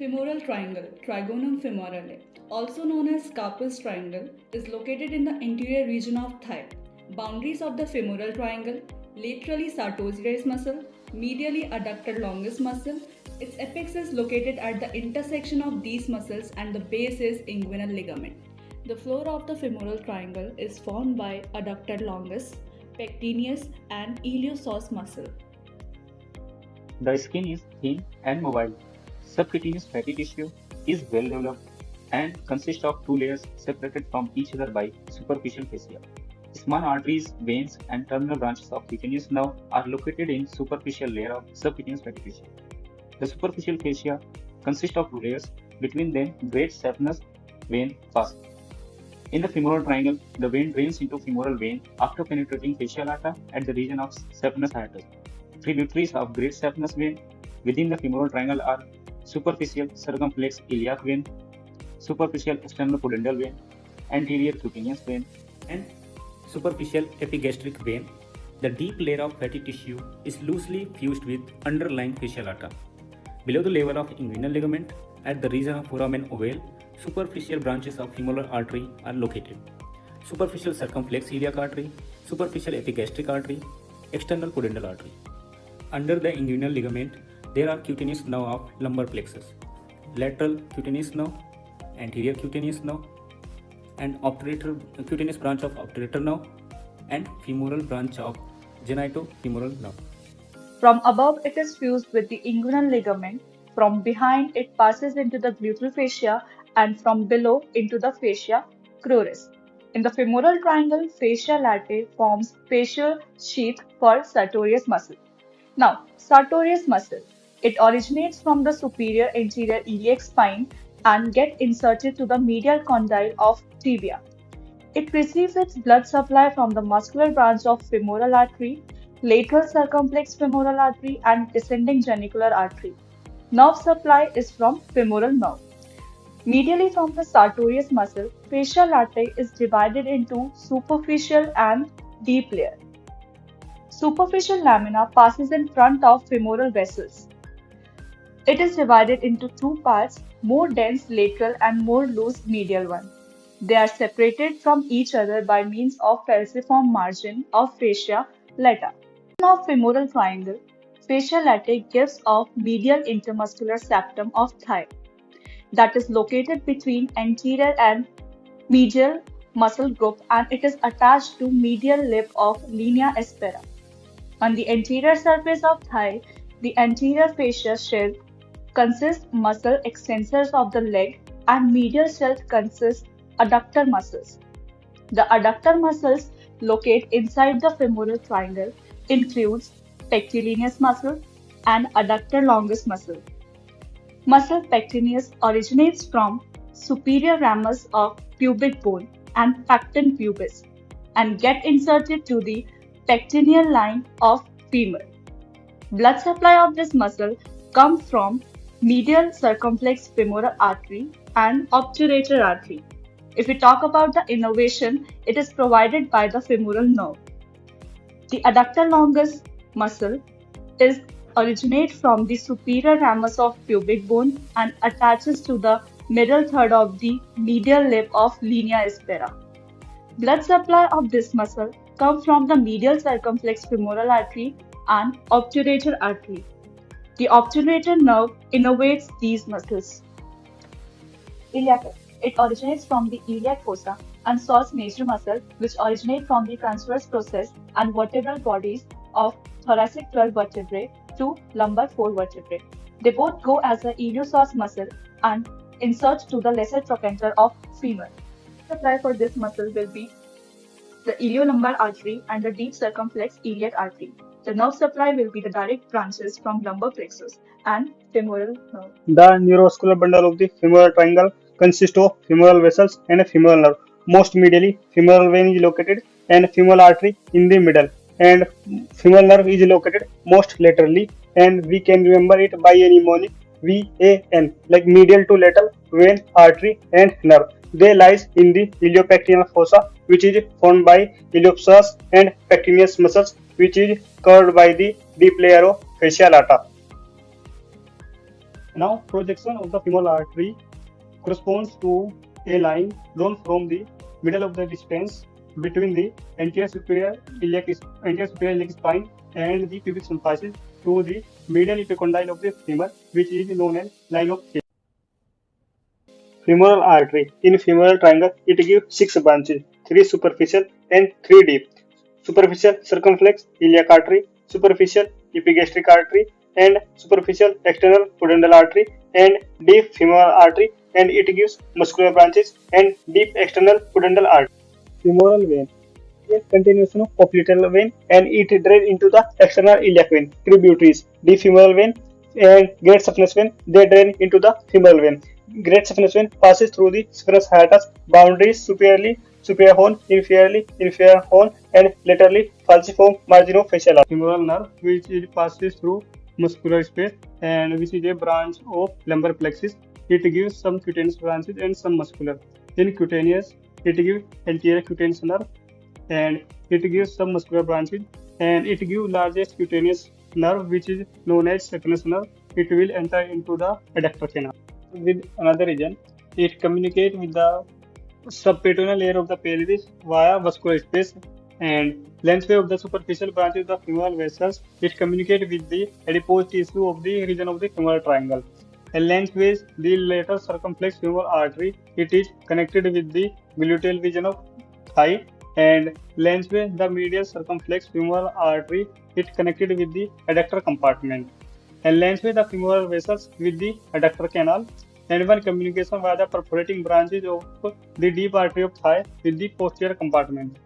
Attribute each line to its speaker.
Speaker 1: Femoral triangle, Trigonum femorale, also known as Carpus triangle, is located in the interior region of thigh. Boundaries of the femoral triangle: laterally sartorius muscle, medially adductor longus muscle. Its apex is located at the intersection of these muscles and the base is inguinal ligament. The floor of the femoral triangle is formed by adductor longus, pectineus, and iliopsoas muscle.
Speaker 2: The skin is thin and mobile. Subcutaneous fatty tissue is well developed and consists of two layers separated from each other by superficial fascia. Small arteries, veins, and terminal branches of cutaneous nerve are located in superficial layer of subcutaneous fatty tissue. The superficial fascia consists of two layers. Between them, great saphenous vein passes. In the femoral triangle, the vein drains into femoral vein after penetrating fascia lata at the region of saphenous hiatus. Tributaries of great saphenous vein within the femoral triangle are superficial circumflex iliac vein, superficial external pudendal vein, anterior cutaneous vein, and superficial epigastric vein. The deep layer of fatty tissue is loosely fused with underlying fascia lata. Below the level of inguinal ligament, at the region of foramen ovale, superficial branches of femoral artery are located. Superficial circumflex iliac artery, superficial epigastric artery, external pudendal artery. Under the inguinal ligament, there are cutaneous nerve of lumbar plexus, lateral cutaneous nerve, anterior cutaneous nerve, and cutaneous branch of obturator nerve, and femoral branch of genitofemoral nerve.
Speaker 3: From above, it is fused with the inguinal ligament. From behind, it passes into the gluteal fascia, and from below into the fascia cruris. In the femoral triangle, fascia latae forms fascial sheath for sartorius muscle. Now, sartorius muscle. It originates from the superior anterior iliac spine and gets inserted to the medial condyle of tibia. It receives its blood supply from the muscular branch of femoral artery, lateral circumflex femoral artery, and descending genicular artery. Nerve supply is from femoral nerve. Medially from the sartorius muscle, fascia latae is divided into superficial and deep layer. Superficial lamina passes in front of femoral vessels. It is divided into two parts, more dense lateral and more loose medial one. They are separated from each other by means of falciform margin of fascia lata. Of femoral triangle, fascia latae gives off medial intermuscular septum of thigh that is located between anterior and medial muscle group, and it is attached to medial lip of linea aspera. On the anterior surface of thigh, the anterior fascia shell consists muscle extensors of the leg and medial shell consists adductor muscles. The adductor muscles locate inside the femoral triangle includes pectineus muscle and adductor longus muscle. Muscle pectineus originates from superior ramus of pubic bone and pecten pubis and get inserted to the pectineal line of femur. Blood supply of this muscle comes from medial circumflex femoral artery and obturator artery. If we talk about the innervation, it is provided by the femoral nerve. The adductor longus muscle originates from the superior ramus of pubic bone and attaches to the middle third of the medial lip of linea aspera. Blood supply of this muscle comes from the medial circumflex femoral artery and obturator artery. The obturator nerve innervates these muscles. Iliac. It originates from the iliac fossa and psoas major muscle, which originate from the transverse process and vertebral bodies of thoracic 12 vertebrae to lumbar 4 vertebrae. They both go as the iliopsoas muscle and insert to the lesser trochanter of femur. The supply for this muscle will be the iliolumbar artery and the deep circumflex iliac artery. The nerve supply will be the direct branches from lumbar plexus and femoral nerve.
Speaker 4: The neurovascular bundle of the femoral triangle consists of femoral vessels and a femoral nerve. Most medially, femoral vein is located and femoral artery in the middle, and femoral nerve is located most laterally, and we can remember it by a mnemonic VAN, like medial to lateral vein, artery, and nerve. They lies in the iliopectineal fossa, which is formed by iliopsoas and pectineus muscles, which is covered by the deep layer of fascia lata. Now, projection of the femoral artery corresponds to a line drawn from the middle of the distance between the anterior superior iliac spine and the pubic symphysis to the medial epicondyle of the femur, which is known as line of Kay. Femoral artery. In femoral triangle, it gives 6 branches, 3 superficial and 3 deep. Superficial circumflex iliac artery, superficial epigastric artery, and superficial external pudendal artery, and deep femoral artery, and it gives muscular branches and deep external pudendal artery. Femoral vein. A continuation of popliteal vein, and it drains into the external iliac vein. Tributaries: deep femoral vein and great saphenous vein. They drain into the femoral vein. Great saphenous vein passes through the spherous hiatus boundaries superiorly, superior horn, inferior horn, and laterally falciform marginofacial artery. Femoral nerve, which passes through muscular space and which is a branch of lumbar plexus. It gives some cutaneous branches and some muscular. In cutaneous, it gives anterior cutaneous nerve, and it gives some muscular branches, and it gives largest cutaneous nerve, which is known as saphenous nerve. It will enter into the adductor canal. With another region, it communicates with the subperitoneal layer of the pelvis via vascular space, and lengthway of the superficial branches of the femoral vessels. It communicates with the adipose tissue of the region of the femoral triangle. And lengthways the lateral circumflex femoral artery. It is connected with the gluteal region of thigh, and lengthway the medial circumflex femoral artery. It connected with the adductor compartment, and lengthway the femoral vessels with the adductor canal, and one communication via the perforating branches of the deep artery of thigh with the posterior compartment.